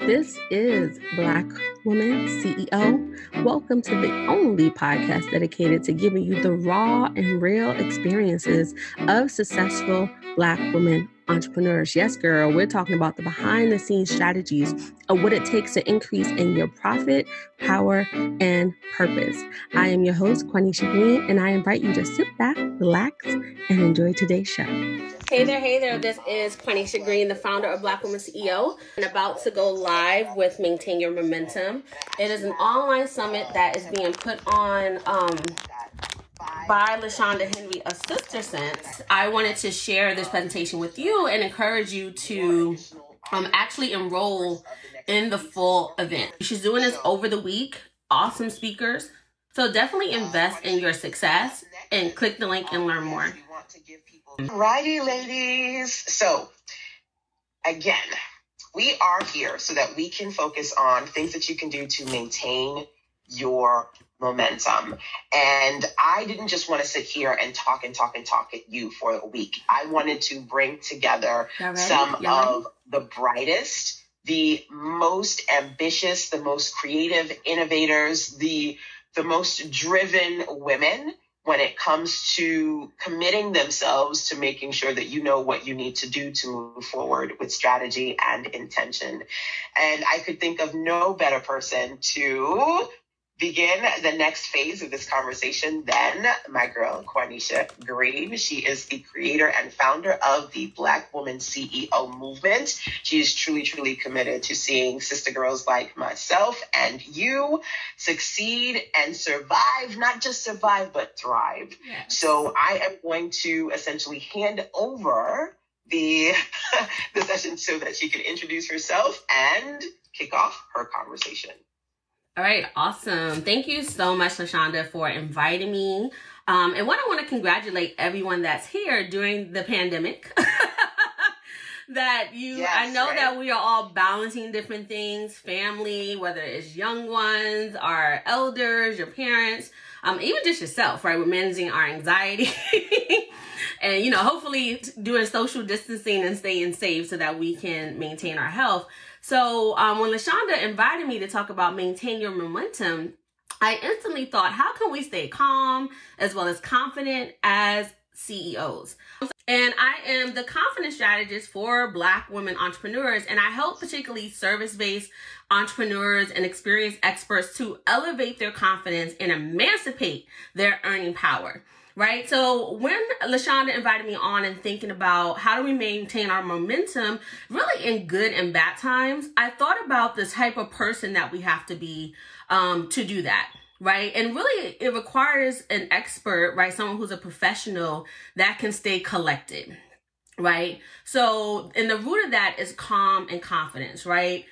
This is Black Woman CEO. Welcome to the only podcast dedicated to giving you the raw and real experiences of successful Black women entrepreneurs. Yes, girl, we're talking about the behind the scenes strategies of what it takes to increase in your profit, power, and purpose. I am your host, Quanisha Green, and I invite you to sit back, relax, and enjoy today's show. Hey there. This is Quanisha Green, the founder of Black Woman CEO, and about to go live with Maintain Your Momentum. It is an online summit that is being put on by LaShanda Henry of Sister Sense. I wanted to share this presentation with you and encourage you to actually enroll in the full event. She's doing this over the week. Awesome speakers. So definitely invest in your success and click the link and learn more. Righty, ladies. So, again, we are here so that we can focus on things that you can do to maintain your momentum. And I didn't just want to sit here and talk at you for a week. I wanted to bring together some of the brightest, the most ambitious, the most creative innovators, the most driven women when it comes to committing themselves to making sure that you know what you need to do to move forward with strategy and intention. And I could think of no better person to begin the next phase of this conversation than my girl, Quanisha Green. She is the creator and founder of the Black Woman CEO movement. She is truly committed to seeing sister girls like myself and you succeed and survive, not just survive, but thrive. Yes. So I am going to essentially hand over the session so that she can introduce herself and kick off her conversation. All right, awesome. Thank you so much, LaShanda, for inviting me. And I want to congratulate everyone that's here during the pandemic. I know that we are all balancing different things, family, whether it's young ones, our elders, your parents, even just yourself, right? We're managing our anxiety and, hopefully doing social distancing and staying safe so that we can maintain our health. So when LaShanda invited me to talk about maintain your momentum, I instantly thought, how can we stay calm as well as confident as CEOs? And I am the confidence strategist for Black women entrepreneurs, and I help particularly service-based entrepreneurs and experienced experts to elevate their confidence and emancipate their earning power. Right. So when LaShanda invited me on and thinking about how do we maintain our momentum, really in good and bad times, I thought about the type of person that we have to be to do that. Right. And really, it requires an expert, right? Someone who's a professional that can stay collected. Right. So and the root of that is calm and confidence. Right.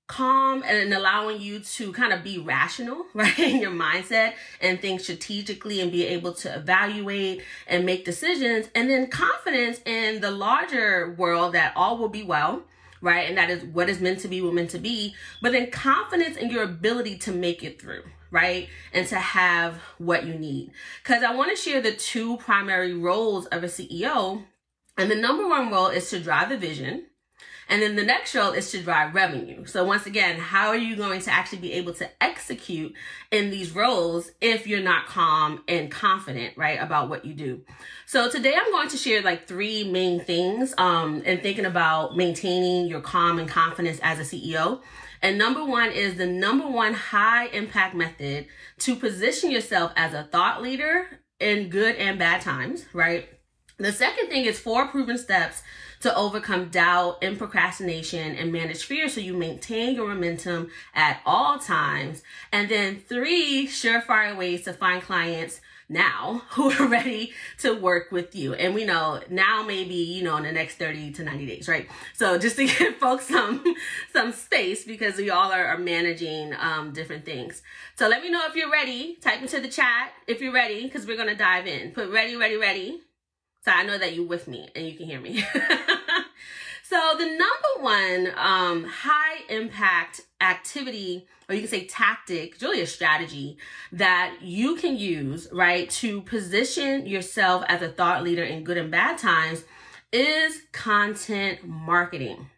Calm and allowing you to kind of be rational, right, in your mindset and think strategically and be able to evaluate and make decisions. And then confidence in the larger world that all will be well, right? And that is what is meant to be will meant to be. But then confidence in your ability to make it through, right? And to have what you need. Because I want to share the two primary roles of a CEO. And the number one role is to drive the vision. And then the next role is to drive revenue. So once again, how are you going to actually be able to execute in these roles if you're not calm and confident, right, about what you do? So today I'm going to share like three main things and thinking about maintaining your calm and confidence as a CEO. And number one is the number one high impact method to position yourself as a thought leader in good and bad times, right? The second thing is 4 proven steps to overcome doubt and procrastination and manage fear so you maintain your momentum at all times. And then 3 surefire ways to find clients now who are ready to work with you. And we know now maybe, in the next 30 to 90 days, right? So just to give folks some space because we all are managing different things. So let me know if you're ready. Type into the chat if you're ready because we're going to dive in. Put ready. So I know that you're with me and you can hear me. So the number one high impact activity, or you can say tactic, it's really a strategy that you can use, right, to position yourself as a thought leader in good and bad times is content marketing.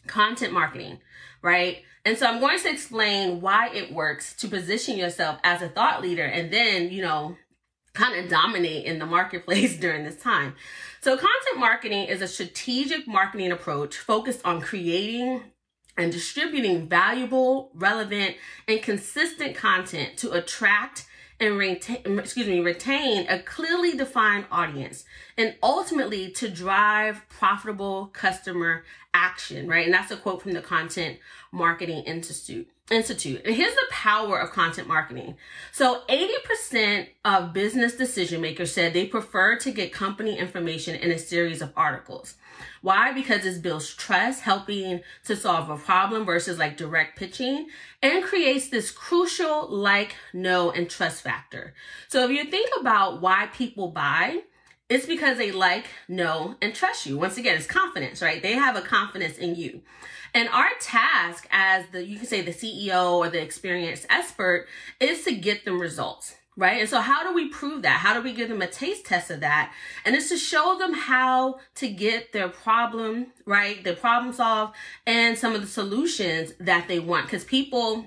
Content marketing, right? And so I'm going to explain why it works to position yourself as a thought leader and then, kind of dominate in the marketplace during this time. So content marketing is a strategic marketing approach focused on creating and distributing valuable, relevant, and consistent content to attract and retain a clearly defined audience, and ultimately to drive profitable customer action, right? And that's a quote from the Content Marketing Institute. And here's the power of content marketing. So 80% of business decision makers said they prefer to get company information in a series of articles. Why? Because it builds trust, helping to solve a problem versus like direct pitching, and creates this crucial like, know, and trust factor. So if you think about why people buy, it's because they like, know, and trust you. Once again, it's confidence, right? They have a confidence in you. And our task as you can say the CEO or the experienced expert is to get them results, right? And so how do we prove that? How do we give them a taste test of that? And it's to show them how to get their problem, right? Their problem solved and some of the solutions that they want. Because people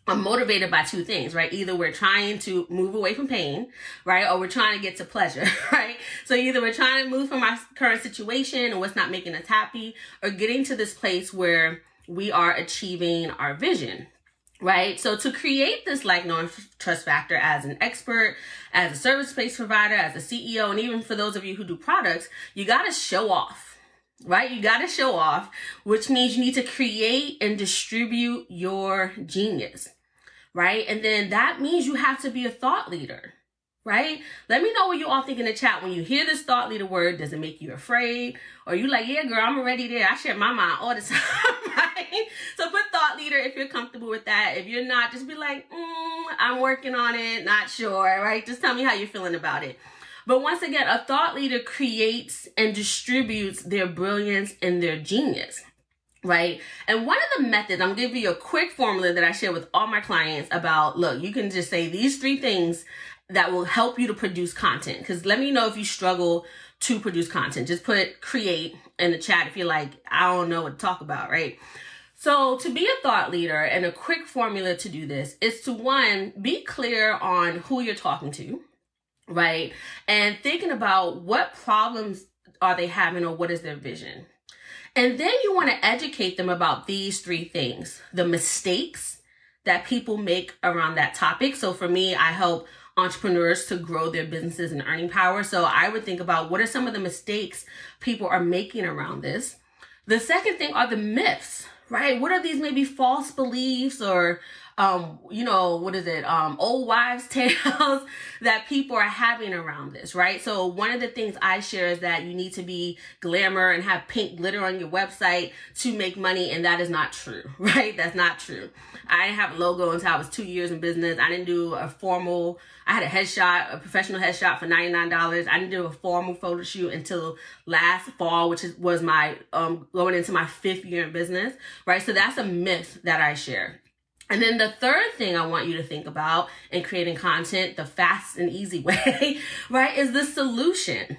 are motivated by two things, right? Either we're trying to move away from pain, right? Or we're trying to get to pleasure, right? So either we're trying to move from our current situation and what's not making us happy, or getting to this place where we are achieving our vision, right? So to create this like, know, and trust factor as an expert, as a service-based provider, as a CEO, and even for those of you who do products, you got to show off, right? You got to show off, which means you need to create and distribute your genius, right? And then that means you have to be a thought leader, right? Let me know what you all think in the chat. When you hear this thought leader word, does it make you afraid? Or you like, yeah, girl, I'm already there. I share my mind all the time, right? So put thought leader if you're comfortable with that. If you're not, just be like, I'm working on it, not sure, right? Just tell me how you're feeling about it. But once again, a thought leader creates and distributes their brilliance and their genius, right? And one of the methods, I'm giving you a quick formula that I share with all my clients about, look, you can just say these 3 things that will help you to produce content. Because let me know if you struggle to produce content. Just put create in the chat if you're like, I don't know what to talk about, right? So to be a thought leader, and a quick formula to do this is to, 1, be clear on who you're talking to, right? And thinking about what problems are they having or what is their vision. And then you want to educate them about these 3 things: the mistakes that people make around that topic. So for me, I help entrepreneurs to grow their businesses and earning power. So I would think about what are some of the mistakes people are making around this. The second thing are the myths, right? What are these maybe false beliefs or old wives' tales that people are having around this, right? So one of the things I share is that you need to be glamour and have pink glitter on your website to make money, and that is not true, right? That's not true. I didn't have a logo until I was 2 years in business. I didn't do I had a professional headshot for $99. I didn't do a formal photo shoot until last fall, which was my going into my 5th year in business, right? So that's a myth that I share. And then the third thing I want you to think about in creating content, the fast and easy way, right, is the solution.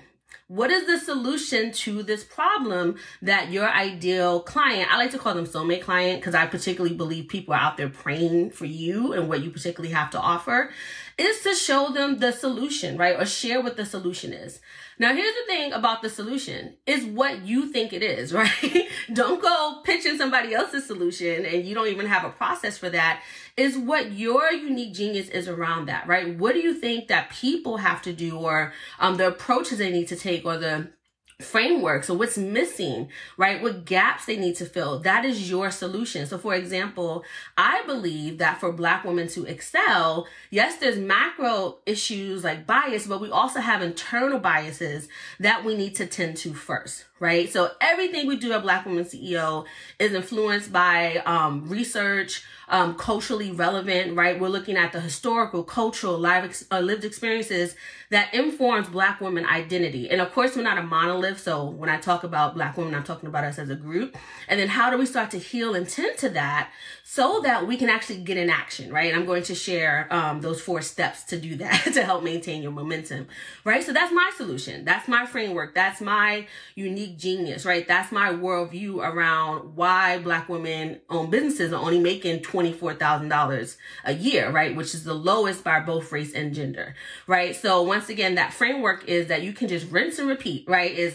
What is the solution to this problem that your ideal client, I like to call them soulmate client, because I particularly believe people are out there praying for you and what you particularly have to offer, is to show them the solution, right? Or share what the solution is. Now, here's the thing about the solution is what you think it is, right? Don't go pitching somebody else's solution and you don't even have a process for that. Is what your unique genius is around that, right? What do you think that people have to do, or the approaches they need to take, or the framework? So what's missing, right? What gaps they need to fill. That is your solution. So for example, I believe that for Black women to excel, yes, there's macro issues like bias, but we also have internal biases that we need to tend to first, right? So everything we do at Black Women CEO is influenced by research, culturally relevant, right? We're looking at the historical, cultural, lived experiences that informs Black women identity. And of course, we're not a monolith. So when I talk about Black women, I'm talking about us as a group. And then how do we start to heal and tend to that so that we can actually get in action, right? And I'm going to share those 4 steps to do that to help maintain your momentum, right? So that's my solution. That's my framework. That's my unique complete genius, right? That's my worldview around why Black women own businesses are only making $24,000 a year, right? Which is the lowest by both race and gender, right? So once again, that framework is that you can just rinse and repeat, right? You're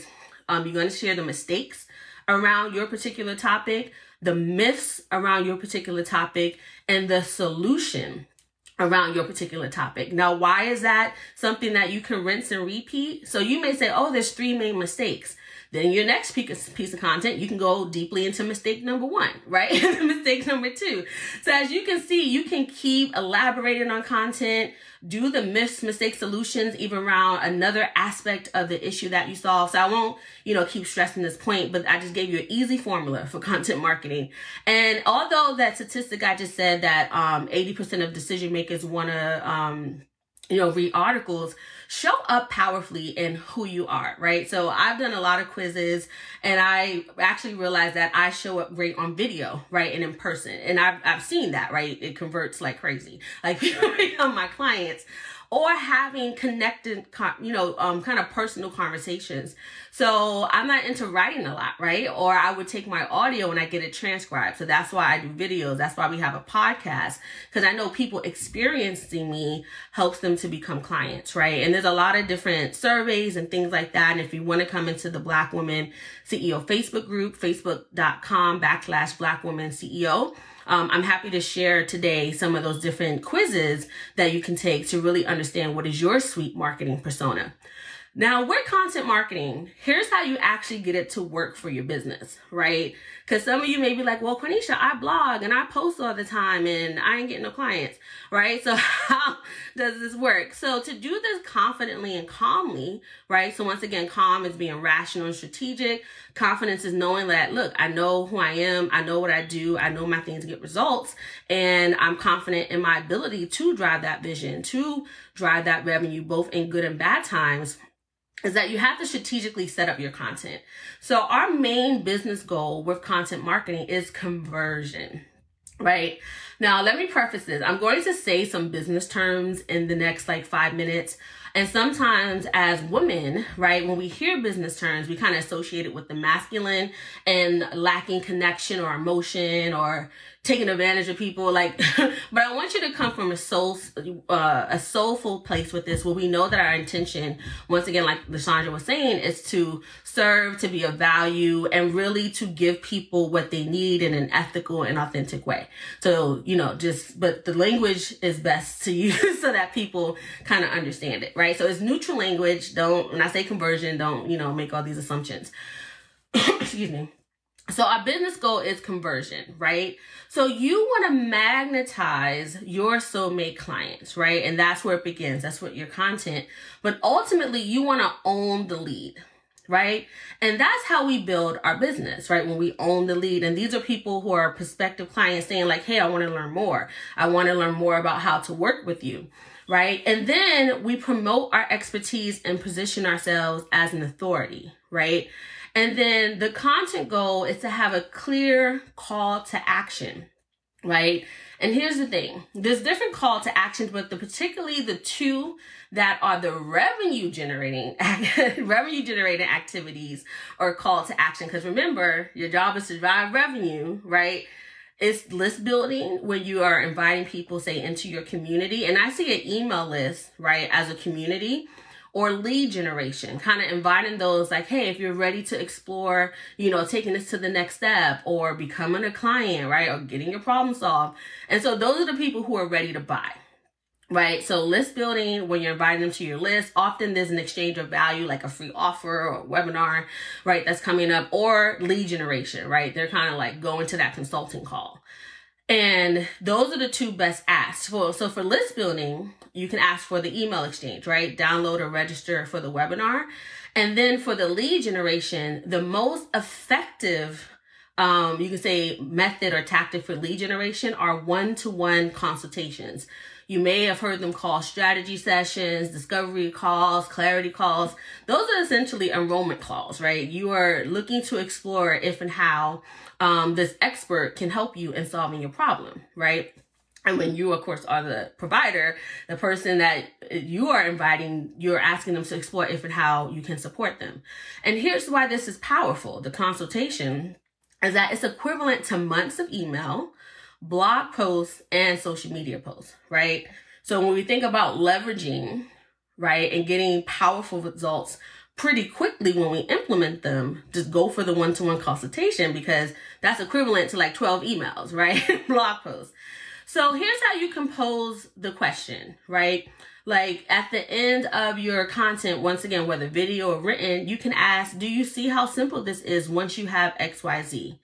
going to share the mistakes around your particular topic, the myths around your particular topic, and the solution around your particular topic. Now, why is that something that you can rinse and repeat? So you may say, oh, there's 3 main mistakes. Then your next piece of content, you can go deeply into mistake number 1, right? Mistake number 2. So as you can see, you can keep elaborating on content, do the myths, mistake solutions, even around another aspect of the issue that you solve. So I won't, keep stressing this point, but I just gave you an easy formula for content marketing. And although that statistic I just said that 80% of decision makers want to, read articles, show up powerfully in who you are, right? So I've done a lot of quizzes, and I actually realized that I show up great on video, right? And in person. And I've seen that, right? It converts like crazy. Like people become my clients, or having connected, kind of personal conversations. So I'm not into writing a lot, right? Or I would take my audio and I get it transcribed. So that's why I do videos. That's why we have a podcast, because I know people experiencing me helps them to become clients, right? And there's a lot of different surveys and things like that. And if you want to come into the Black Woman CEO Facebook group, facebook.com/Black Woman CEO, I'm happy to share today some of those different quizzes that you can take to really understand what is your sweet marketing persona. Now, with content marketing, here's how you actually get it to work for your business, right? Because some of you may be like, well, Quenisha, I blog and I post all the time and I ain't getting no clients, right? So how does this work? So to do this confidently and calmly, right? So once again, calm is being rational and strategic. Confidence is knowing that, look, I know who I am. I know what I do. I know my things get results. And I'm confident in my ability to drive that vision, to drive that revenue, both in good and bad times. Is that you have to strategically set up your content. So our main business goal with content marketing is conversion, right? Now, let me preface this. I'm going to say some business terms in the next 5 minutes. And sometimes as women, right, when we hear business terms, we kind of associate it with the masculine and lacking connection or emotion or taking advantage of people. But I want you to come from a soulful place with this, where we know that our intention, once again, like LaShanda was saying, is to serve, to be of value, and really to give people what they need in an ethical and authentic way. So, but the language is best to use so that people kind of understand it, right? So it's neutral language. When I say conversion, don't, make all these assumptions. Excuse me. So our business goal is conversion, right? So you want to magnetize your soulmate clients, right? And that's where it begins. That's what your content. But ultimately, you want to own the lead, right? And that's how we build our business, right? When we own the lead. And these are people who are prospective clients saying hey, I want to learn more. I want to learn more about how to work with you, right? And then we promote our expertise and position ourselves as an authority, right? And then the content goal is to have a clear call to action, right? And here's the thing. There's different call to actions, but particularly the two that are the revenue generating activities or call to action. Because remember, your job is to drive revenue, right? It's list building, where you are inviting people, say, into your community. And I see an email list, right, as a community. Or lead generation, kind of inviting those hey, if you're ready to explore, taking this to the next step or becoming a client, right? Or getting your problem solved. And so those are the people who are ready to buy, right? So list building, when you're inviting them to your list, often there's an exchange of value, like a free offer or a webinar, right? That's coming up, or lead generation, right? They're kind of going to that consulting call. And those are the two best asks. So for list building, you can ask for the email exchange, right? Download or register for the webinar. And then for the lead generation, the most effective, you can say, method or tactic for lead generation are one-to-one consultations. You may have heard them called strategy sessions, discovery calls, clarity calls. Those are essentially enrollment calls, right? You are looking to explore if and how this expert can help you in solving your problem, right? And when you, of course, are the provider, the person that you are inviting, you're asking them to explore if and how you can support them. And here's why this is powerful. The consultation is that it's equivalent to months of email, blog posts, and social media posts, right? So when we think about leveraging, right, and getting powerful results pretty quickly when we implement them, just go for the one-to-one consultation, because that's equivalent to like 12 emails, right? Blog posts. So here's how you compose the question, right? Like at the end of your content, once again, whether video or written, you can ask, do you see how simple this is once you have XYZ?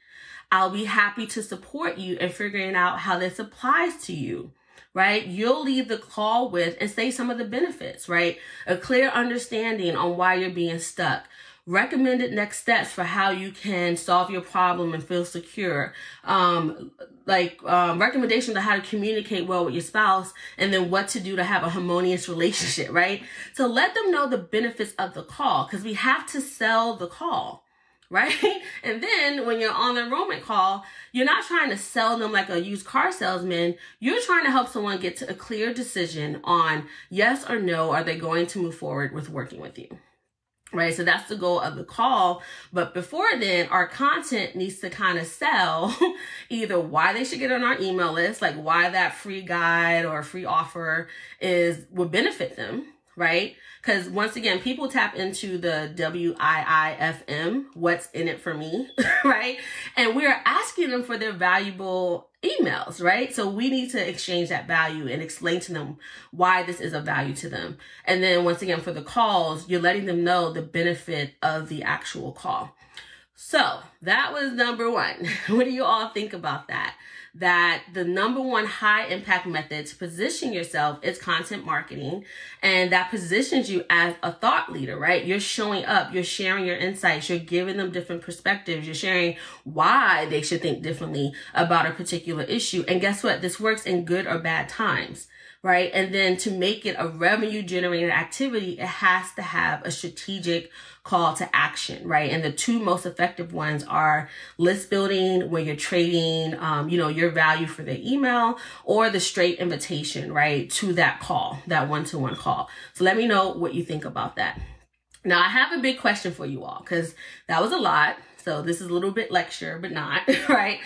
I'll be happy to support you in figuring out how this applies to you, right? You'll leave the call with and say some of the benefits, right? A clear understanding on why you're being stuck. Recommended next steps for how you can solve your problem and feel secure. Recommendations on how to communicate well with your spouse, and then what to do to have a harmonious relationship, right? So let them know the benefits of the call, because we have to sell the call, right? And then when you're on the enrollment call, you're not trying to sell them like a used car salesman. You're trying to help someone get to a clear decision on yes or no, are they going to move forward with working with you? Right, so that's the goal of the call. But before then, our content needs to kind of sell either why they should get on our email list, like why that free guide or free offer would benefit them, right? Because once again, people tap into the WIIFM, what's in it for me, right? And we're asking them for their valuable emails, right? So we need to exchange that value and explain to them why this is of value to them. And then once again, for the calls, you're letting them know the benefit of the actual call. So that was number one. What do you all think about that? That the number one high impact method to position yourself is content marketing. And that positions you as a thought leader, right? You're showing up, you're sharing your insights, you're giving them different perspectives, you're sharing why they should think differently about a particular issue. And guess what? This works in good or bad times, right? And then to make it a revenue generating activity, it has to have a strategic call to action, right? And the two most effective ones are list building, where you're trading, your value for the email, or the straight invitation, right, to that call, that one-to-one call. So let me know what you think about that. Now, I have a big question for you all, because that was a lot. So this is a little bit lecture, but not, right?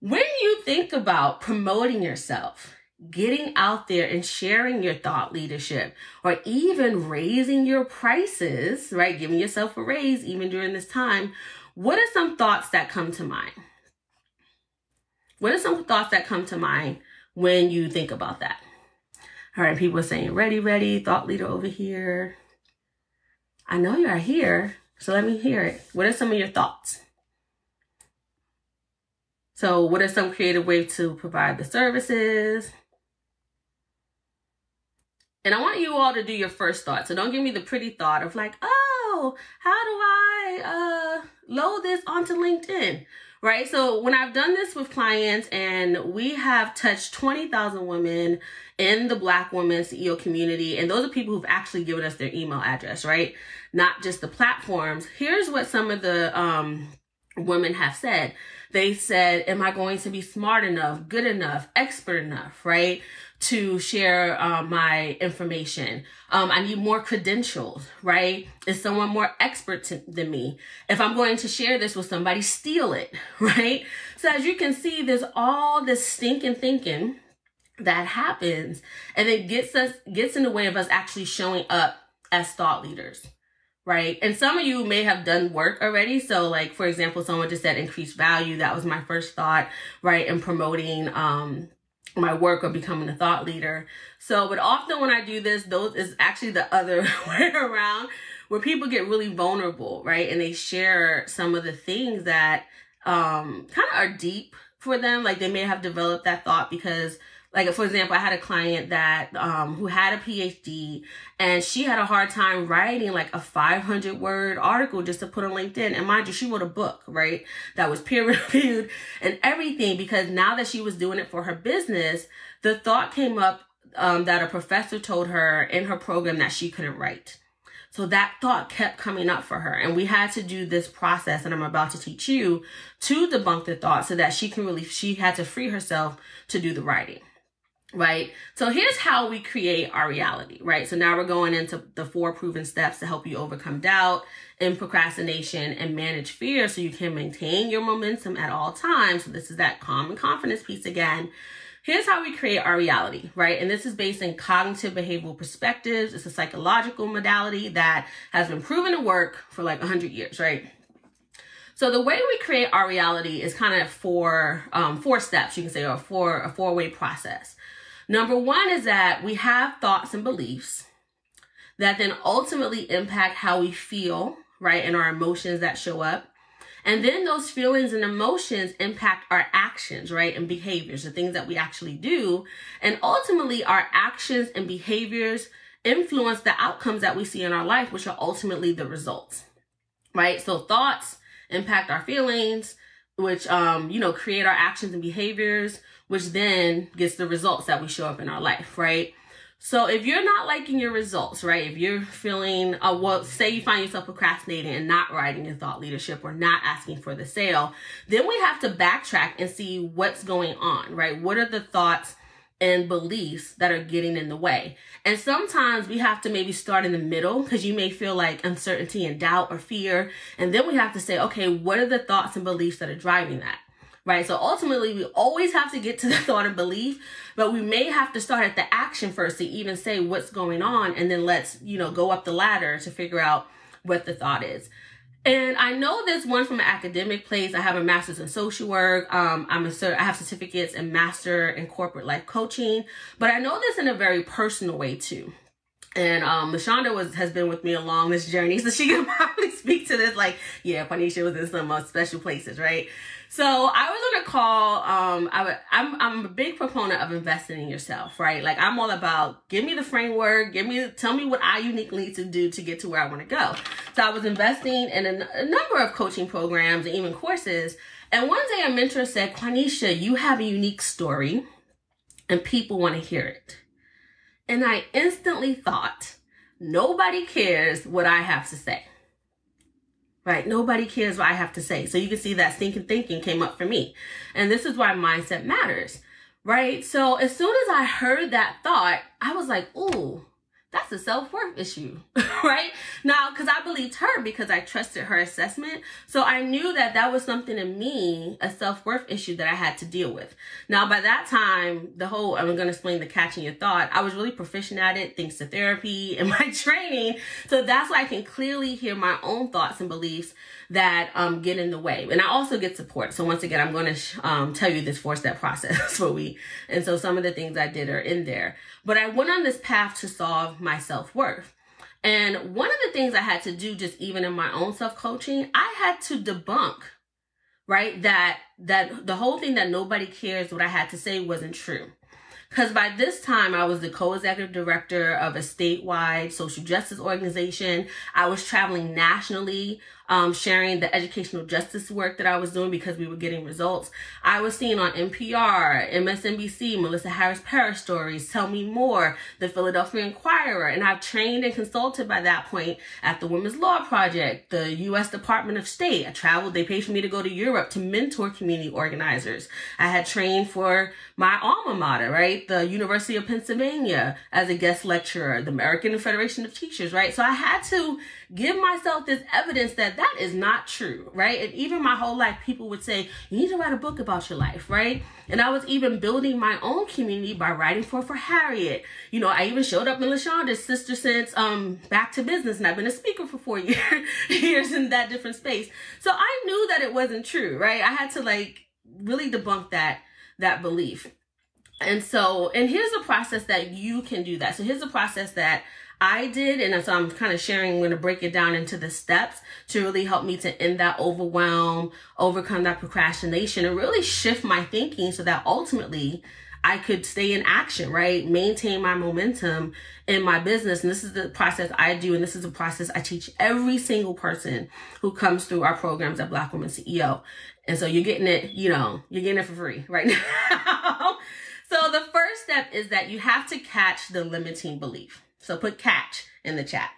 When you think about promoting yourself, getting out there and sharing your thought leadership, or even raising your prices, right? Giving yourself a raise even during this time. What are some thoughts that come to mind? What are some thoughts that come to mind when you think about that? All right, people are saying, ready, thought leader over here. I know you are here, so let me hear it. What are some of your thoughts? So what are some creative ways to provide the services? And I want you all to do your first thought. So don't give me the pretty thought of like, oh, how do I load this onto LinkedIn, right? So when I've done this with clients, and we have touched 20,000 women in the Black women CEO community, and those are people who've actually given us their email address, right? Not just the platforms. Here's what some of the women have said. They said, am I going to be smart enough, good enough, expert enough, right, to share my information? I need more credentials, right? Is someone more expert than me? If I'm going to share this, will somebody steal it, right? So as you can see, there's all this stinking thinking that happens, and it gets in the way of us actually showing up as thought leaders. Right. And some of you may have done work already. So like, for example, someone just said increased value. That was my first thought, right, in promoting my work or becoming a thought leader. So, but often when I do this, those is actually the other way around, where people get really vulnerable, right? And they share some of the things that kind of are deep for them. Like they may have developed that thought because, like, for example, I had a client that who had a PhD, and she had a hard time writing like a 500-word article just to put on LinkedIn. And mind you, she wrote a book, right, that was peer-reviewed and everything, because now that she was doing it for her business, the thought came up that a professor told her in her program that she couldn't write. So that thought kept coming up for her. And we had to do this process, and I'm about to teach you, to debunk the thought so that she had to free herself to do the writing. right? So here's how we create our reality, right? So now we're going into the 4 proven steps to help you overcome doubt and procrastination and manage fear so you can maintain your momentum at all times. So this is that calm and confidence piece again. Here's how we create our reality, right? And this is based in cognitive behavioral perspectives. It's a psychological modality that has been proven to work for like 100 years, right? So the way we create our reality is kind of 4 steps, you can say, or a 4-way process. Number 1 is that we have thoughts and beliefs that then ultimately impact how we feel, right? And our emotions that show up. And then those feelings and emotions impact our actions, right? And behaviors, the things that we actually do. And ultimately our actions and behaviors influence the outcomes that we see in our life, which are ultimately the results, right? So thoughts impact our feelings, which, create our actions and behaviors, which then gets the results that we show up in our life, right? So if you're not liking your results, right? If you're feeling, say you find yourself procrastinating and not writing your thought leadership or not asking for the sale, then we have to backtrack and see what's going on, right? What are the thoughts and beliefs that are getting in the way? And sometimes we have to maybe start in the middle because you may feel like uncertainty and doubt or fear. And then we have to say, okay, what are the thoughts and beliefs that are driving that? Right? So ultimately, we always have to get to the thought and belief, but we may have to start at the action first to even say what's going on. And then let's, go up the ladder to figure out what the thought is. And I know this one from an academic place. I have a master's in social work. I have certificates in master in corporate life coaching, but I know this in a very personal way too. And LaShanda has been with me along this journey, so she can probably speak to this. Like, yeah, Panisha was in some special places, right? So I was on a call. I'm a big proponent of investing in yourself, right? Like I'm all about give me the framework, tell me what I uniquely need to do to get to where I want to go. So I was investing in a number of coaching programs and even courses. And one day a mentor said, Quanisha, you have a unique story and people want to hear it. And I instantly thought, nobody cares what I have to say. Right? Nobody cares what I have to say. So you can see that stinking thinking came up for me. And this is why mindset matters. Right? So as soon as I heard that thought, I was like, ooh, that's a self-worth issue, right? Now, because I believed her because I trusted her assessment. So I knew that that was something in me, a self-worth issue that I had to deal with. Now, by that time, I'm going to explain the catching your thought. I was really proficient at it thanks to therapy and my training. So that's why I can clearly hear my own thoughts and beliefs that get in the way. And I also get support. So once again, I'm going to tell you this 4-step process and so some of the things I did are in there. But I went on this path to solve my self-worth. And one of the things I had to do just even in my own self-coaching, I had to debunk, right, that the whole thing that nobody cares what I had to say wasn't true. Because by this time, I was the co-executive director of a statewide social justice organization. I was traveling nationally, sharing the educational justice work that I was doing because we were getting results. I was seen on NPR, MSNBC, Melissa Harris Parrish Stories, Tell Me More, the Philadelphia Inquirer. And I've trained and consulted by that point at the Women's Law Project, the U.S. Department of State. I traveled. They paid for me to go to Europe to mentor community organizers. I had trained for my alma mater, right? The University of Pennsylvania as a guest lecturer, the American Federation of Teachers, right? So I had to give myself this evidence that is not true, right? And even my whole life, people would say, you need to write a book about your life, right? And I was even building my own community by writing for Harriet. I even showed up in LaShanda's Sister Sense Back to Business, and I've been a speaker for 4 years in that different space. So I knew that it wasn't true, right? I had to really debunk that belief. And here's a process that you can do that. So here's a process that I did. And so I'm kind of sharing, I'm going to break it down into the steps to really help me to end that overwhelm, overcome that procrastination, and really shift my thinking so that ultimately I could stay in action, right? Maintain my momentum in my business. And this is the process I do. And this is the process I teach every single person who comes through our programs at Black Women CEO. And so you're getting it, you're getting it for free right now. So the first step is that you have to catch the limiting belief. So put catch in the chat.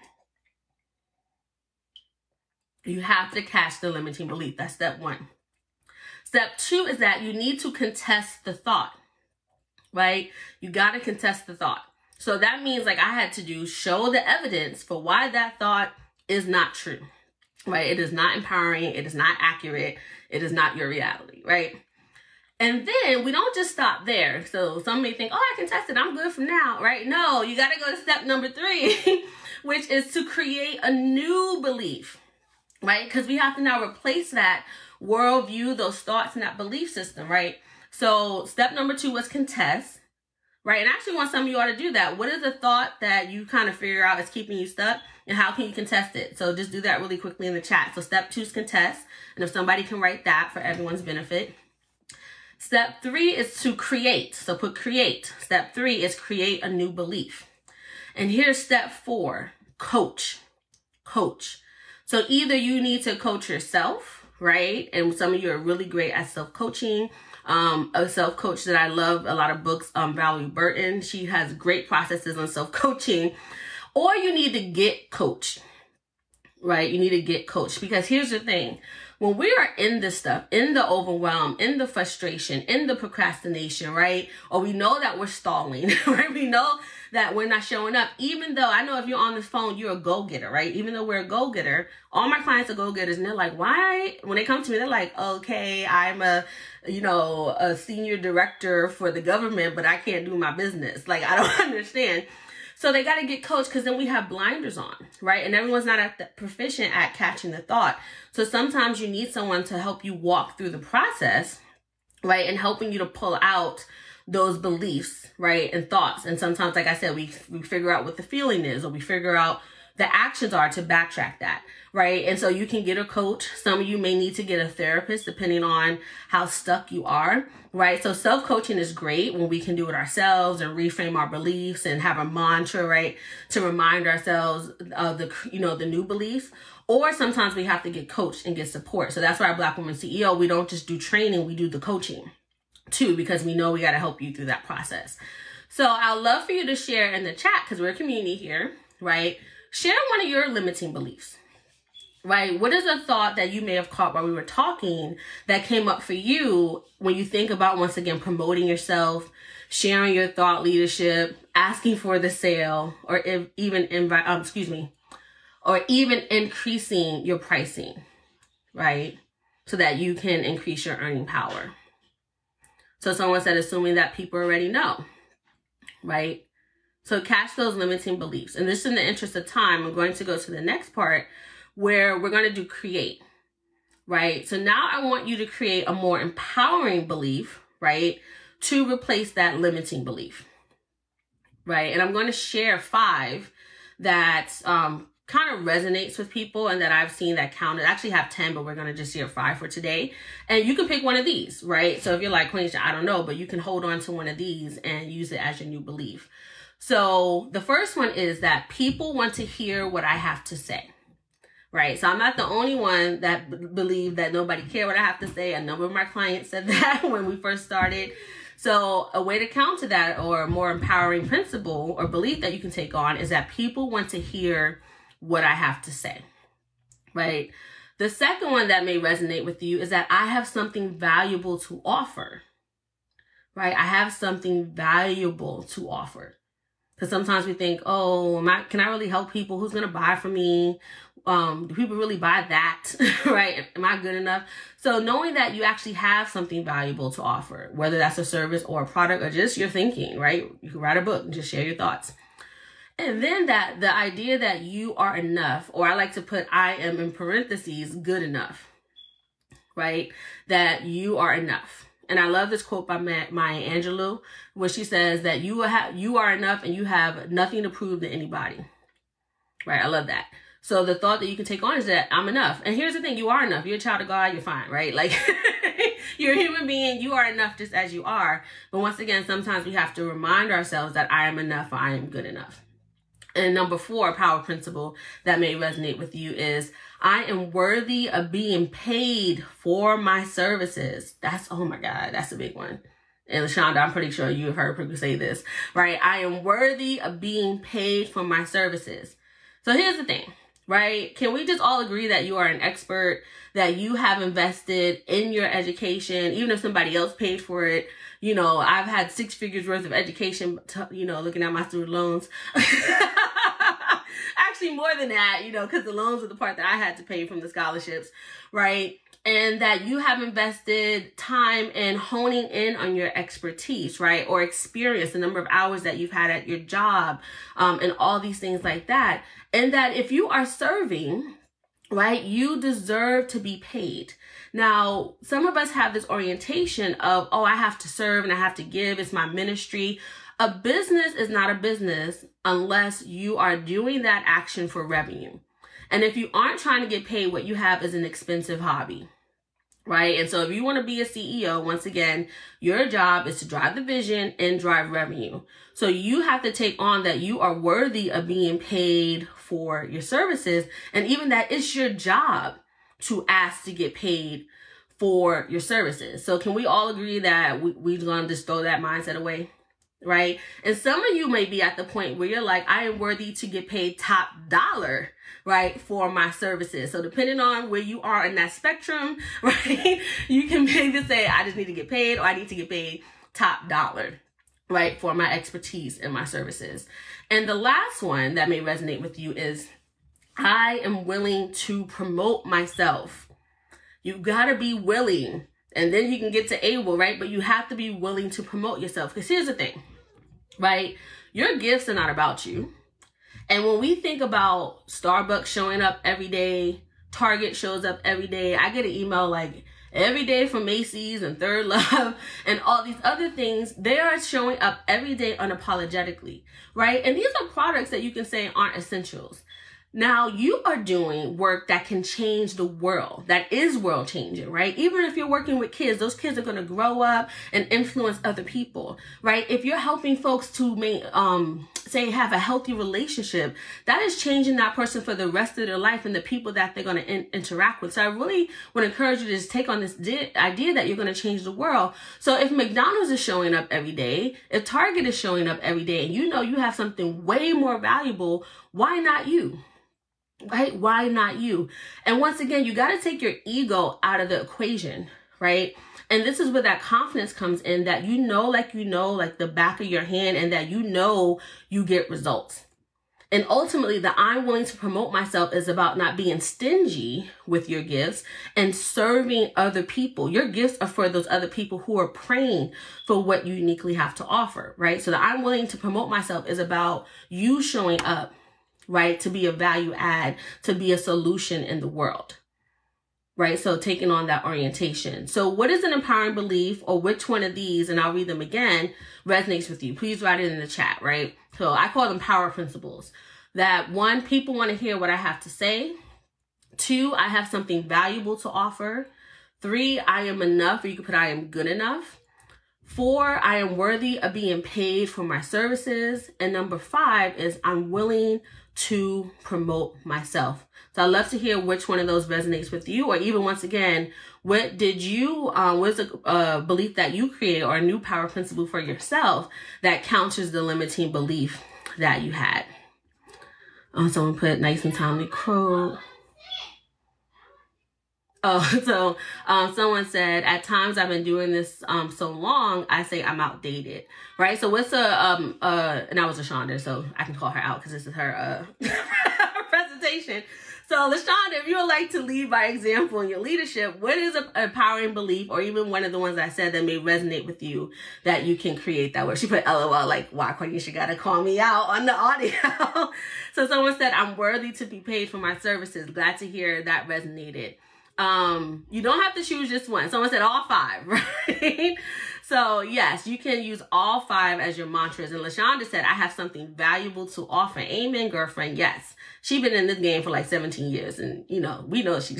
You have to catch the limiting belief. That's step 1. Step 2 is that you need to contest the thought. right? You got to contest the thought. So that means like I had to show the evidence for why that thought is not true, right? It is not empowering. It is not accurate. It is not your reality, right? And then we don't just stop there. So some may think, oh, I can test it. I'm good from now, right? No, you got to go to step number 3, which is to create a new belief, right? Because we have to now replace that worldview, those thoughts, and that belief system, right? So step number 2 was contest, right? And I actually want some of you all to do that. What is a thought that you kind of figure out is keeping you stuck, and how can you contest it? So just do that really quickly in the chat. So step 2 is contest. And if somebody can write that for everyone's benefit. Step 3 is to create. So put create. Step 3 is create a new belief. And here's step 4, coach. Coach. So either you need to coach yourself, right? And some of you are really great at self-coaching. A self-coach that I love, a lot of books, Valerie Burton. She has great processes on self-coaching. Or you need to get coached, right? You need to get coached, because here's the thing. When we are in this stuff, in the overwhelm, in the frustration, in the procrastination, right? Or we know that we're stalling, right? We know that we're not showing up. Even though I know if you're on this phone, you're a go-getter, right? Even though we're a go-getter, all my clients are go-getters, and they're like, why? When they come to me, they're like, okay, I'm a senior director for the government, but I can't do my business. Like, I don't understand. So they got to get coached, because then we have blinders on, right? And everyone's not proficient at catching the thought. So sometimes you need someone to help you walk through the process, right? And helping you to pull out those beliefs, right? And thoughts. And sometimes, like I said, we figure out what the feeling is, or we figure out the actions are to backtrack that, right? And so you can get a coach. Some of you may need to get a therapist depending on how stuck you are, right? So self-coaching is great when we can do it ourselves and reframe our beliefs and have a mantra, right? To remind ourselves of the new beliefs. Or sometimes we have to get coached and get support. So that's why our Black Woman CEO, we don't just do training, we do the coaching too, because we know we got to help you through that process. So I'd love for you to share in the chat, because we're a community here, right? Share one of your limiting beliefs, right? What is a thought that you may have caught while we were talking that came up for you when you think about, once again, promoting yourself, sharing your thought leadership, asking for the sale, or even increasing your pricing, right? So that you can increase your earning power. So someone said, assuming that people already know, right? So catch those limiting beliefs. And this, in the interest of time, I'm going to go to the next part where we're going to do create, right? So now I want you to create a more empowering belief, right? To replace that limiting belief, right? And I'm going to share 5 that kind of resonates with people and that I've seen that counted. I actually have 10, but we're going to just share 5 for today. And you can pick one of these, right? So if you're like, Queensha, I don't know, but you can hold on to one of these and use it as your new belief. So the first one is that people want to hear what I have to say, right? So I'm not the only one that believe that nobody care what I have to say. A number of my clients said that when we first started. So a way to counter that, or a more empowering principle or belief that you can take on, is that people want to hear what I have to say, right? The second one that may resonate with you is that I have something valuable to offer, right? I have something valuable to offer. Because sometimes we think, oh, can I really help people? Who's going to buy from me? Do people really buy that, right? Am I good enough? So knowing that you actually have something valuable to offer, whether that's a service or a product or just your thinking, right? You can write a book and just share your thoughts. And then that the idea that you are enough, or I like to put I am in parentheses, good enough, right? That you are enough. And I love this quote by Maya Angelou, where she says that you are enough and you have nothing to prove to anybody, right? I love that. So the thought that you can take on is that I'm enough. And here's the thing, you are enough. You're a child of God, you're fine, right? Like you're a human being, you are enough just as you are. But once again, sometimes we have to remind ourselves that I am enough, or I am good enough. And number 4, power principle that may resonate with you is I am worthy of being paid for my services. Oh my God, that's a big one. And LaShanda, I'm pretty sure you have heard people say this, right? I am worthy of being paid for my services. So here's the thing. right? Can we just all agree that you are an expert, that you have invested in your education, even if somebody else paid for it? You know, I've had 6 figures worth of education, looking at my student loans. Actually, more than that, because the loans were the part that I had to pay from the scholarships, right? And that you have invested time in honing in on your expertise, right? Or experience, the number of hours that you've had at your job, and all these things like that. And that if you are serving, right, you deserve to be paid. Now, some of us have this orientation of, oh, I have to serve and I have to give. It's my ministry. A business is not a business unless you are doing that action for revenue. And if you aren't trying to get paid, what you have is an expensive hobby. Right? And so if you want to be a CEO, once again, your job is to drive the vision and drive revenue. So you have to take on that you are worthy of being paid for your services. And even that it's your job to ask to get paid for your services. So can we all agree that we're going to just throw that mindset away? Right? And some of you may be at the point where you're like, I am worthy to get paid top dollar, right, for my services. So depending on where you are in that spectrum, right, you can maybe say, I just need to get paid, or I need to get paid top dollar, right, for my expertise and my services. And the last one that may resonate with you is, I am willing to promote myself. You gotta be willing, and then you can get to able, right? But you have to be willing to promote yourself. Because here's the thing, right? Your gifts are not about you. And when we think about Starbucks showing up every day, Target shows up every day. I get an email like every day from Macy's and Third Love and all these other things. They are showing up every day unapologetically, right? And these are products that you can say aren't essentials. Now, you are doing work that can change the world, that is world changing, right? Even if you're working with kids, those kids are going to grow up and influence other people, right? If you're helping folks to have a healthy relationship, that is changing that person for the rest of their life and the people that they're going to interact with. So I really want to encourage you to just take on this idea that you're going to change the world. So if McDonald's is showing up every day, if Target is showing up every day, and you know you have something way more valuable, why not you? Right? Why not you? And once again, you got to take your ego out of the equation, right? And this is where that confidence comes in, that you know like the back of your hand, and that you get results. And ultimately, the I'm willing to promote myself is about not being stingy with your gifts and serving other people. Your gifts are for those other people who are praying for what you uniquely have to offer, right? So the I'm willing to promote myself is about you showing up, right? To be a value add, to be a solution in the world, right? So taking on that orientation. So what is an empowering belief, or which one of these, and I'll read them again, resonates with you? Please write it in the chat, right? So I call them power principles. That 1, people want to hear what I have to say. 2, I have something valuable to offer. 3, I am enough, or you could put I am good enough. 4, I am worthy of being paid for my services. And number 5 is I'm willing to promote myself. So I'd love to hear which one of those resonates with you, or even once again, what's a belief that you create, or a new power principle for yourself that counters the limiting belief that you had. Someone put nice and timely quote. Someone said, at times I've been doing this so long, I say I'm outdated, right? So what's and that was LaShanda, so I can call her out because this is her presentation. So LaShanda, if you would like to lead by example in your leadership, what is an empowering belief, or even one of the ones I said that may resonate with you, that you can create that way? She put LOL, like, why, Cornisha, gotta call me out on the audio. So someone said, I'm worthy to be paid for my services. Glad to hear that resonated. You don't have to choose just one. Someone said all 5, right? So yes, you can use all 5 as your mantras. And LaShanda said, I have something valuable to offer. Amen, girlfriend. Yes. She's been in this game for like 17 years, and we know she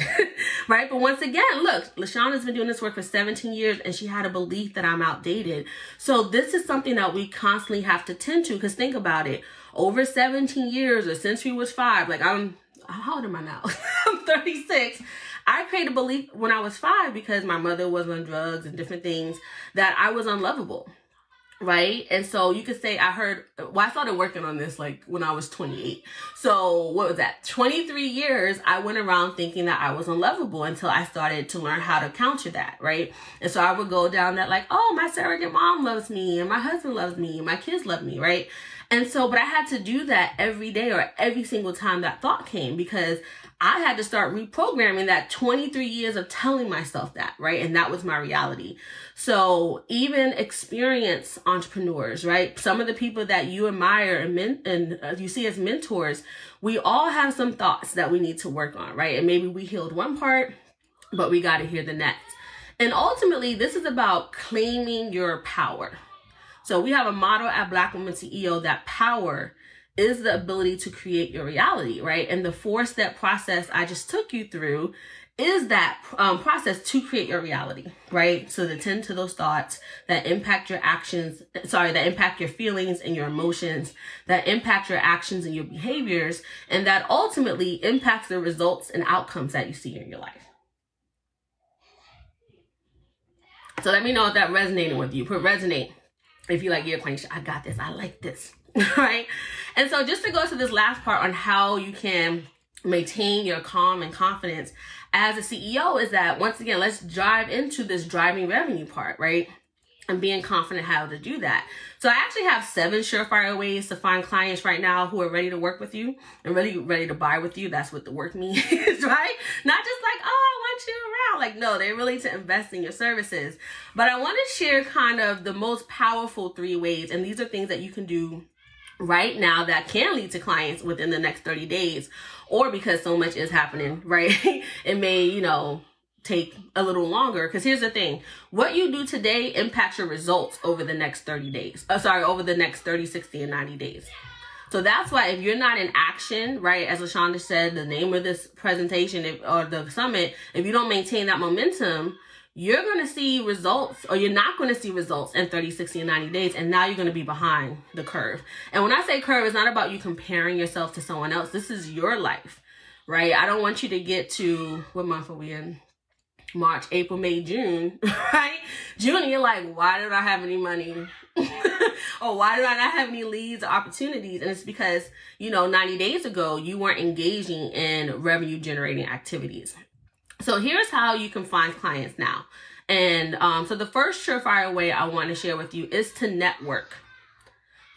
right? But once again, look, LaShanda's been doing this work for 17 years, and she had a belief that I'm outdated. So this is something that we constantly have to tend to, because think about it, over 17 years, or since we was 5, like how old am I now? I'm 36. I created a belief when I was 5, because my mother was on drugs and different things, that I was unlovable, right? And so you could say, I started working on this like when I was 28. So what was that? 23 years, I went around thinking that I was unlovable until I started to learn how to counter that, right? And so I would go down that like, oh, my surrogate mom loves me and my husband loves me and my kids love me, right? And so, but I had to do that every day or every single time that thought came, because I had to start reprogramming that 23 years of telling myself that, right? And that was my reality. So even experienced entrepreneurs, right? Some of the people that you admire and you see as mentors, we all have some thoughts that we need to work on, right? And maybe we healed one part, but we got to hear the next. And ultimately, this is about claiming your power. So we have a motto at Black Women CEO that power is the ability to create your reality, right? And the 4-step process I just took you through is that process to create your reality, right? So to tend to those thoughts that impact your actions, that impact your feelings and your emotions, that impact your actions and your behaviors, and that ultimately impacts the results and outcomes that you see in your life. So let me know if that resonated with you. Put resonate if you like, yeah, Quenisha, I got this. I like this, right? And so just to go to this last part on how you can maintain your calm and confidence as a CEO is that, once again, let's dive into this driving revenue part, right? And being confident how to do that. So I actually have 7 surefire ways to find clients right now who are ready to work with you and really ready to buy with you. That's what the work means, right? Not just like, oh, I want you around. Like, no, they're really to invest in your services. But I want to share kind of the most powerful 3 ways. And these are things that you can do right now that can lead to clients within the next 30 days, or because so much is happening, right? It may, take a little longer, because here's the thing. What you do today impacts your results over the next 30 days. Over the next 30, 60, and 90 days. So that's why if you're not in action, right, as LaShanda said, the name of this presentation or the summit, if you don't maintain that momentum, you're going to see results, or you're not going to see results in 30, 60, and 90 days. And now you're going to be behind the curve. And when I say curve, it's not about you comparing yourself to someone else. This is your life, right? I don't want you to get to, what month are we in? March, April, May, June, right? June, and you're like, why don't I have any money? Or why do I not have any leads or opportunities? And it's because, 90 days ago, you weren't engaging in revenue generating activities. So here's how you can find clients now. And so the first surefire way I want to share with you is to network,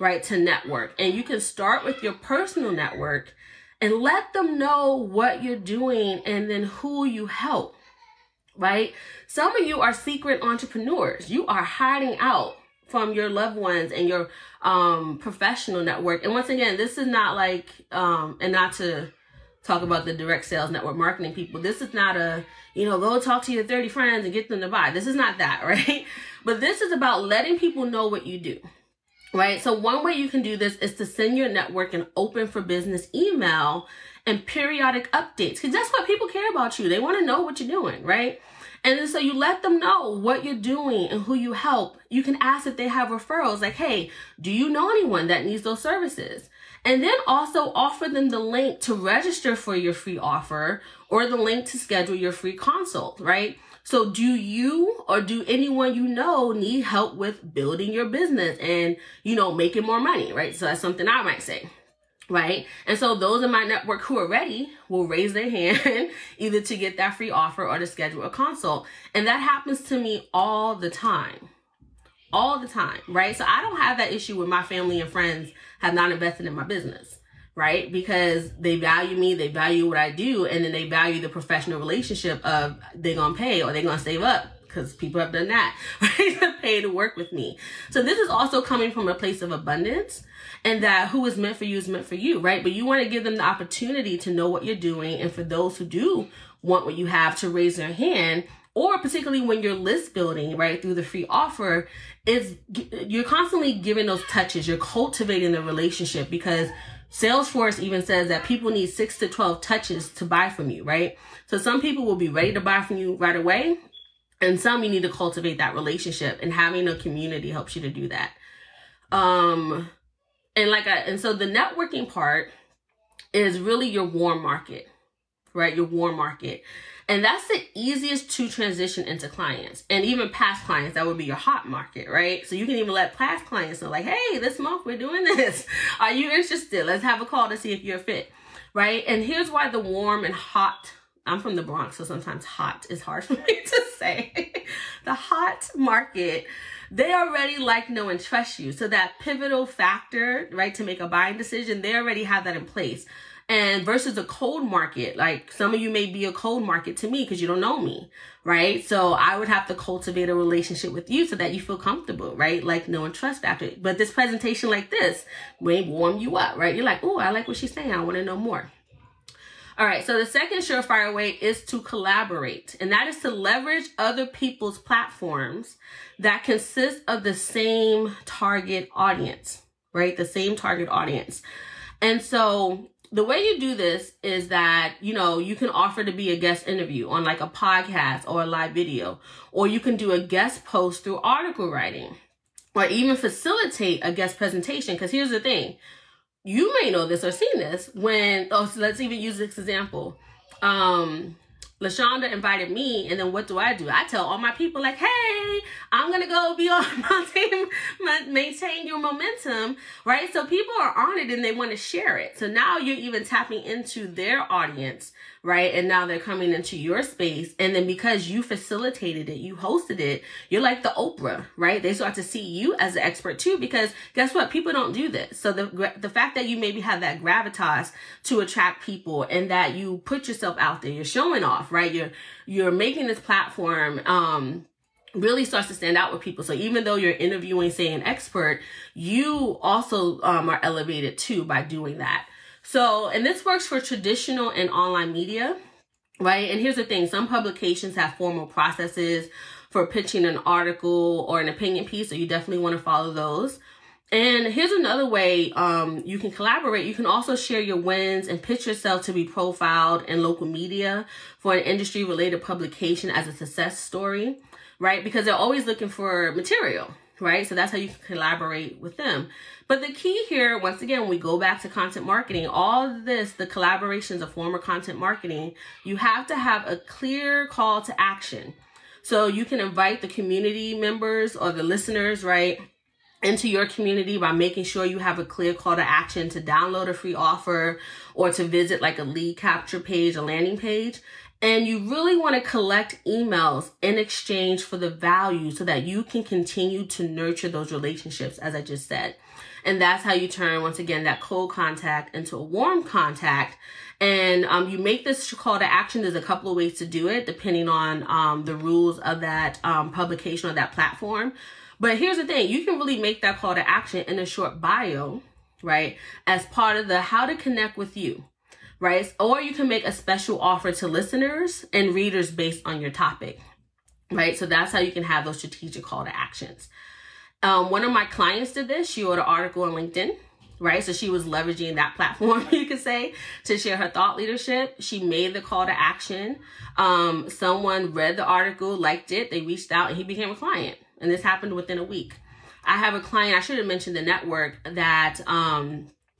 right? To network. And you can start with your personal network and let them know what you're doing and then who you help. Right? Some of you are secret entrepreneurs. You are hiding out from your loved ones and your professional network. And once again, this is not like, and not to talk about the direct sales network marketing people. This is not a, go talk to your 30 friends and get them to buy. This is not that, right? But this is about letting people know what you do. Right? So one way you can do this is to send your network an open for business email and periodic updates, because that's what people care about you. They want to know what you're doing, right? And then so you let them know what you're doing and who you help. You can ask if they have referrals, like, hey, do you know anyone that needs those services? And then also offer them the link to register for your free offer or the link to schedule your free consult, right? So do you or do anyone you know need help with building your business and, making more money, right? So that's something I might say. Right? And so those in my network who are ready will raise their hand either to get that free offer or to schedule a consult. And that happens to me all the time, right? So I don't have that issue with my family and friends have not invested in my business, right? Because they value me, they value what I do, and then they value the professional relationship of they're going to pay or they're going to save up, because people have done that, right? To pay to work with me. So this is also coming from a place of abundance, and that who is meant for you is meant for you, right? But you want to give them the opportunity to know what you're doing. And for those who do want what you have, to raise their hand, or particularly when you're list building, right, through the free offer, you're constantly giving those touches. You're cultivating the relationship, because Salesforce even says that people need 6 to 12 touches to buy from you, right? So some people will be ready to buy from you right away, and some you need to cultivate that relationship, and having a community helps you to do that. And so the networking part is really your warm market, right? Your warm market. And that's the easiest to transition into clients. And even past clients, that would be your hot market, right? So you can even let past clients know, like, hey, this month we're doing this. Are you interested? Let's have a call to see if you're a fit, right? And here's why the warm and hot, I'm from the Bronx, so sometimes hot is hard for me to say. The hot market, they already like, know, and trust you. So that pivotal factor, right, to make a buying decision, they already have that in place. And versus a cold market, like some of you may be a cold market to me because you don't know me, right? So I would have to cultivate a relationship with you so that you feel comfortable, right? Like, know, and trust after. But this presentation like this may warm you up, right? You're like, oh, I like what she's saying. I want to know more. All right, so the second surefire way is to collaborate, and that is to leverage other people's platforms that consist of the same target audience, right? The same target audience. And so the way you do this is that, you know, you can offer to be a guest interview on like a podcast or a live video, or you can do a guest post through article writing, or even facilitate a guest presentation. Because here's the thing. You may know this or seen this when, so let's even use this example. LaShanda invited me, and then what do? I tell all my people, like, hey, I'm going to go be on my team, maintain your momentum, right? So people are on it and they want to share it. So now you're even tapping into their audience, right? And now they're coming into your space. And then because you facilitated it, you hosted it, you're like the Oprah, right? They start to see you as an expert too, because guess what? People don't do this. So the fact that you maybe have that gravitas to attract people and that you put yourself out there, you're showing off, right? You're making this platform, really starts to stand out with people. So even though you're interviewing, say, an expert, you also are elevated too by doing that. So, and this works for traditional and online media, right? And here's the thing. Some publications have formal processes for pitching an article or an opinion piece. So you definitely want to follow those. And here's another way you can collaborate. You can also share your wins and pitch yourself to be profiled in local media for an industry-related publication as a success story, right? Because they're always looking for material, right? So that's how you can collaborate with them. But the key here, once again, when we go back to content marketing, all of this, the collaborations of former content marketing, you have to have a clear call to action. So you can invite the community members or the listeners, right, into your community by making sure you have a clear call to action to download a free offer or to visit like a lead capture page, a landing page. And you really want to collect emails in exchange for the value so that you can continue to nurture those relationships, as I just said. And that's how you turn, once again, that cold contact into a warm contact. And you make this call to action. There's a couple of ways to do it, depending on the rules of that publication or that platform. But here's the thing. You can really make that call to action in a short bio, right, as part of the how to connect with you, right? Or you can make a special offer to listeners and readers based on your topic, right? So that's how you can have those strategic call to actions. One of my clients did this. She wrote an article on LinkedIn, right? So she was leveraging that platform, you could say, to share her thought leadership. She made the call to action. Someone read the article, liked it. They reached out and he became a client. And this happened within a week. I have a client, I should have mentioned the network, that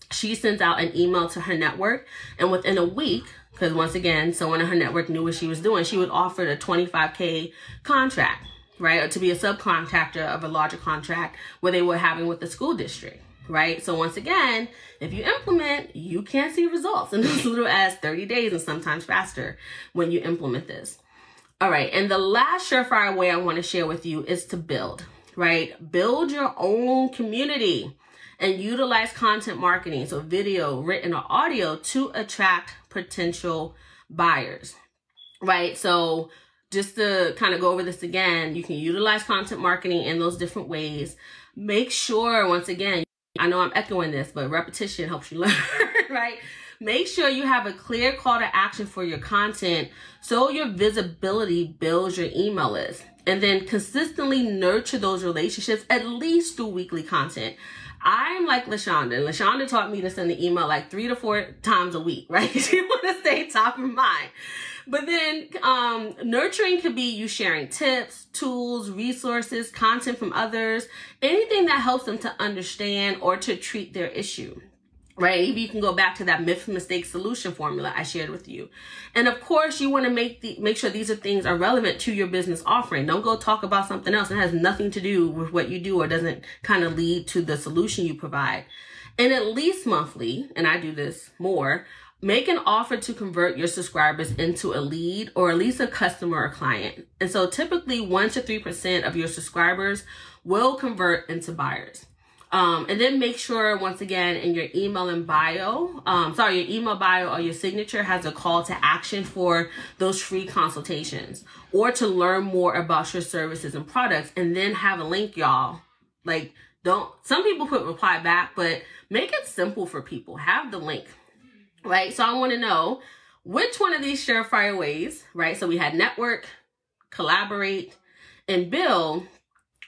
she sends out an email to her network. And within a week, because once again, someone in her network knew what she was doing, she was offered a $25K contract, right? Or to be a subcontractor of a larger contract where they were having with the school district, right? So once again, if you implement, you can see results in as little as 30 days and sometimes faster when you implement this. All right. And the last surefire way I want to share with you is to build, right? Build your own community and utilize content marketing. So video, written, or audio to attract potential buyers, right? So just to kind of go over this again, you can utilize content marketing in those different ways. Make sure, once again, I know I'm echoing this, but repetition helps you learn, right? Make sure you have a clear call to action for your content so your visibility builds your email list. And then consistently nurture those relationships, at least through weekly content. I'm like LaShanda. LaShanda taught me to send the email like 3 to 4 times a week, right? Because you want to stay top of mind. But then nurturing could be you sharing tips, tools, resources, content from others, anything that helps them to understand or to treat their issue. right? Maybe you can go back to that myth, mistake, solution formula I shared with you. And of course, you want to make sure these things are relevant to your business offering. Don't go talk about something else that has nothing to do with what you do or doesn't kind of lead to the solution you provide. And at least monthly, and I do this more, make an offer to convert your subscribers into a lead or at least a customer or client. And so typically 1 to 3% of your subscribers will convert into buyers. And then make sure, once again, in your email and bio, your email bio or your signature has a call to action for those free consultations or to learn more about your services and products, and then have a link, y'all. Like, some people put reply back, but make it simple for people. Have the link, right? So I want to know which one of these surefire ways, right? So we had network, collaborate, and build.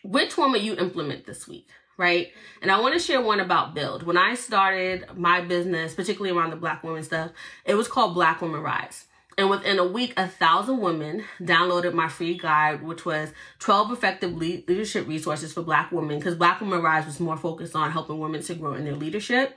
Which one will you implement this week? Right? And I want to share one about build. When I started my business, particularly around the Black women stuff, it was called Black Women Rise. And within a week, 1,000 women downloaded my free guide, which was 12 effective leadership resources for Black women, because Black Women Rise was more focused on helping women to grow in their leadership.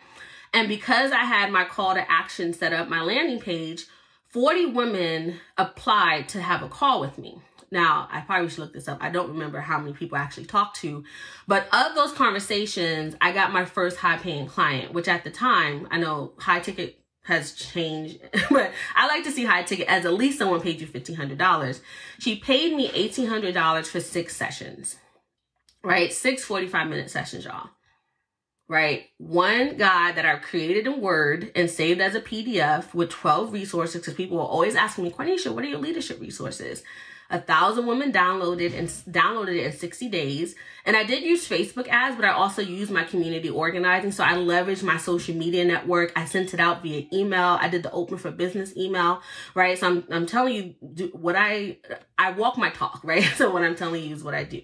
And because I had my call to action set up, my landing page, 40 women applied to have a call with me. Now, I probably should look this up. I don't remember how many people I actually talked to. But of those conversations, I got my first high-paying client, which at the time, I know high ticket has changed, but I like to see high ticket as at least someone paid you $1,500. She paid me $1,800 for 6 sessions, right? 6 45-minute sessions, y'all. Right? One guide that I've created in Word and saved as a PDF with 12 resources, because people were always asking me, Quanisha, what are your leadership resources? 1,000 women downloaded it in 60 days. And I did use Facebook ads, but I also used my community organizing. So I leveraged my social media network. I sent it out via email. I did the open for business email, right? So I'm telling you what I walk my talk, right? So what I'm telling you is what I do.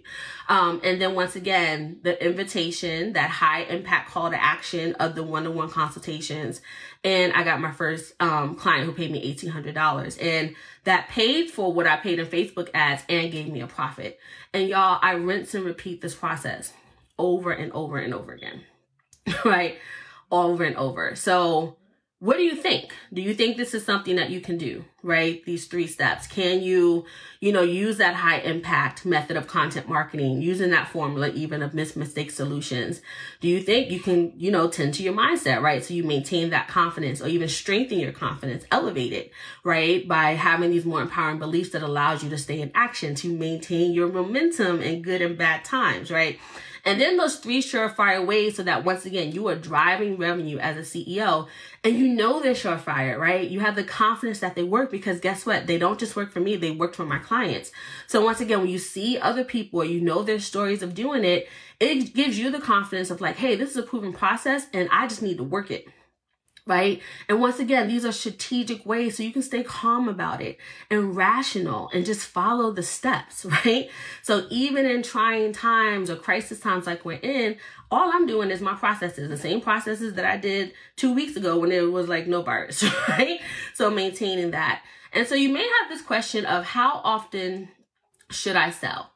And then once again, the invitation, that high impact call to action of the one-to-one consultations. And I got my first client who paid me $1,800. And that paid for what I paid in Facebook ads and gave me a profit. And y'all, I rinse and repeat this process over and over and over again, right? Over and over. So what do you think? Do you think this is something that you can do, right? These 3 steps. Can you, use that high impact method of content marketing, using that formula even of mistake solutions? Do you think you can, tend to your mindset, right? So you maintain that confidence or even strengthen your confidence, elevate it, right? By having these more empowering beliefs that allows you to stay in action, to maintain your momentum in good and bad times, right? And then those 3 surefire ways so that once again, you are driving revenue as a CEO and they're surefire, right? You have the confidence that they work because guess what? They don't just work for me, they work for my clients. So once again, when you see other people or their stories of doing it, it gives you the confidence of like, hey, this is a proven process and I just need to work it. Right? And once again, these are strategic ways so you can stay calm about it and rational and just follow the steps, right? So even in trying times or crisis times like we're in, all I'm doing is my processes, the same processes that I did 2 weeks ago when there was like no virus, right? So maintaining that. And so you may have this question of how often should I sell?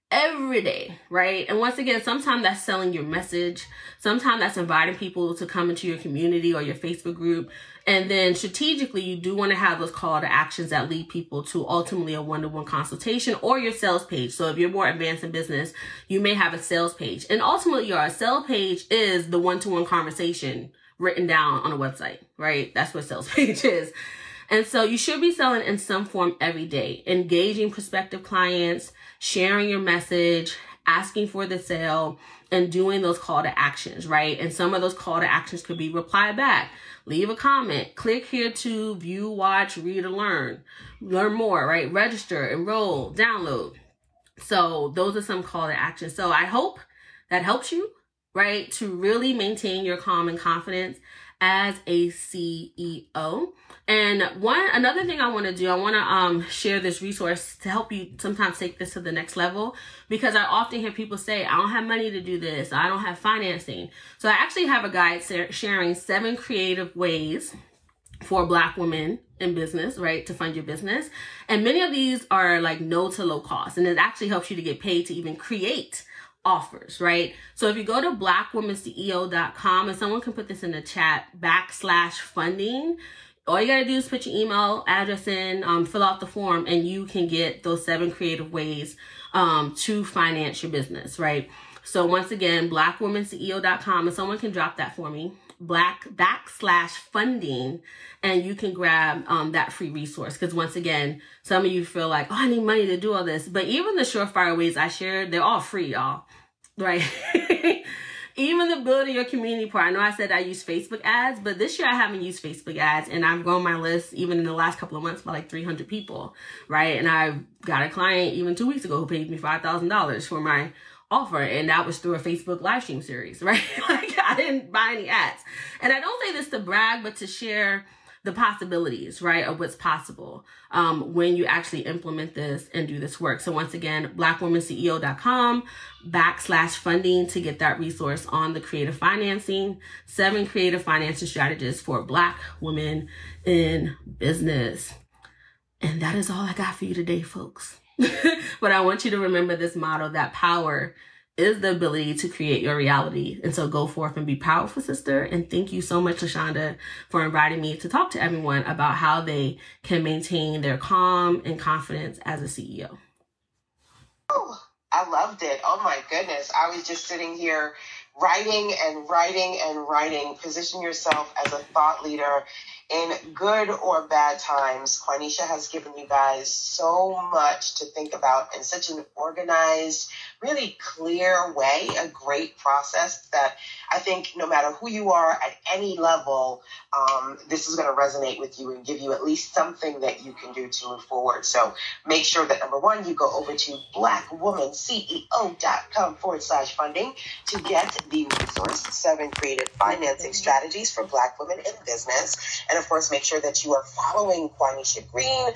Every day, right? And once again, sometimes that's selling your message. Sometimes that's inviting people to come into your community or your Facebook group. And then strategically, you do want to have those call to actions that lead people to ultimately a one-to-one consultation or your sales page. So if you're more advanced in business, you may have a sales page. And ultimately, your sales page is the one-to-one conversation written down on a website, right? That's what sales page is. And so you should be selling in some form every day, engaging prospective clients, sharing your message, asking for the sale, and doing those call to actions, right? And some of those call to actions could be reply back, leave a comment, click here to view, watch, read, or learn more, right? Register, enroll, download. So those are some call to actions. So I hope that helps you, right? To really maintain your calm and confidence as a CEO. And another thing I want to do, I want to share this resource to help you sometimes take this to the next level, because I often hear people say, I don't have money to do this, I don't have financing. So I actually have a guide sharing 7 creative ways for Black women in business, right, to fund your business. And many of these are like no to low cost, and it actually helps you to get paid to even create offers, right? So if you go to blackwomanceo.com, and someone can put this in the chat, /funding, all you gotta do is put your email address in, fill out the form, and you can get those 7 creative ways to finance your business, right? So once again, blackwomanceo.com, and someone can drop that for me, /funding, and you can grab that free resource. Because once again, some of you feel like, oh, I need money to do all this. But even the surefire ways I shared, they're all free, y'all, right? Even the building your community part. I know I said I use Facebook ads, but this year I haven't used Facebook ads, and I've grown my list even in the last couple of months by like 300 people, right? And I got a client even 2 weeks ago who paid me $5,000 for my offer, and that was through a Facebook live stream series, right? Like, I didn't buy any ads. And I don't say this to brag, but to share the possibilities, right, of what's possible when you actually implement this and do this work. So once again, blackwomanceo.com /funding to get that resource on the creative financing, 7 creative financing strategies for Black women in business. And that is all I got for you today, folks. But I want you to remember this motto, that power is the ability to create your reality. And so go forth and be powerful, sister. And thank you so much, LaShanda, for inviting me to talk to everyone about how they can maintain their calm and confidence as a CEO. Oh, I loved it. Oh my goodness. I was just sitting here writing and writing and writing. Position yourself as a thought leader in good or bad times. Quanisha has given you guys so much to think about in such an organized, really clear way, a great process that I think no matter who you are at any level, this is going to resonate with you and give you at least something that you can do to move forward. So make sure that, number one, you go over to blackwomanceo.com /funding to get the resource, 7 creative financing strategies for Black women in business. And of course, make sure that you are following Quanisha Green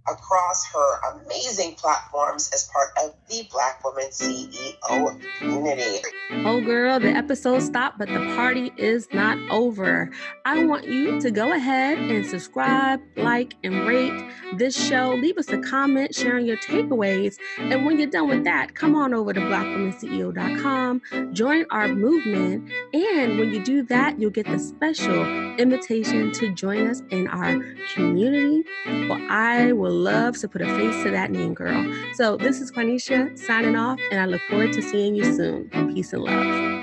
across her amazing platforms as part of the Black Woman CEO community. Oh girl, the episode stopped, but the party is not over. I want you to go ahead and subscribe, like, and rate this show. Leave us a comment sharing your takeaways. And when you're done with that, come on over to blackwomanceo.com, join our movement. And when you do that, you'll get the special invitation to join us in our community. Well, I will love to put a face to that name, girl. So this is Quanisha signing off, and I look forward to seeing you soon. Peace and love.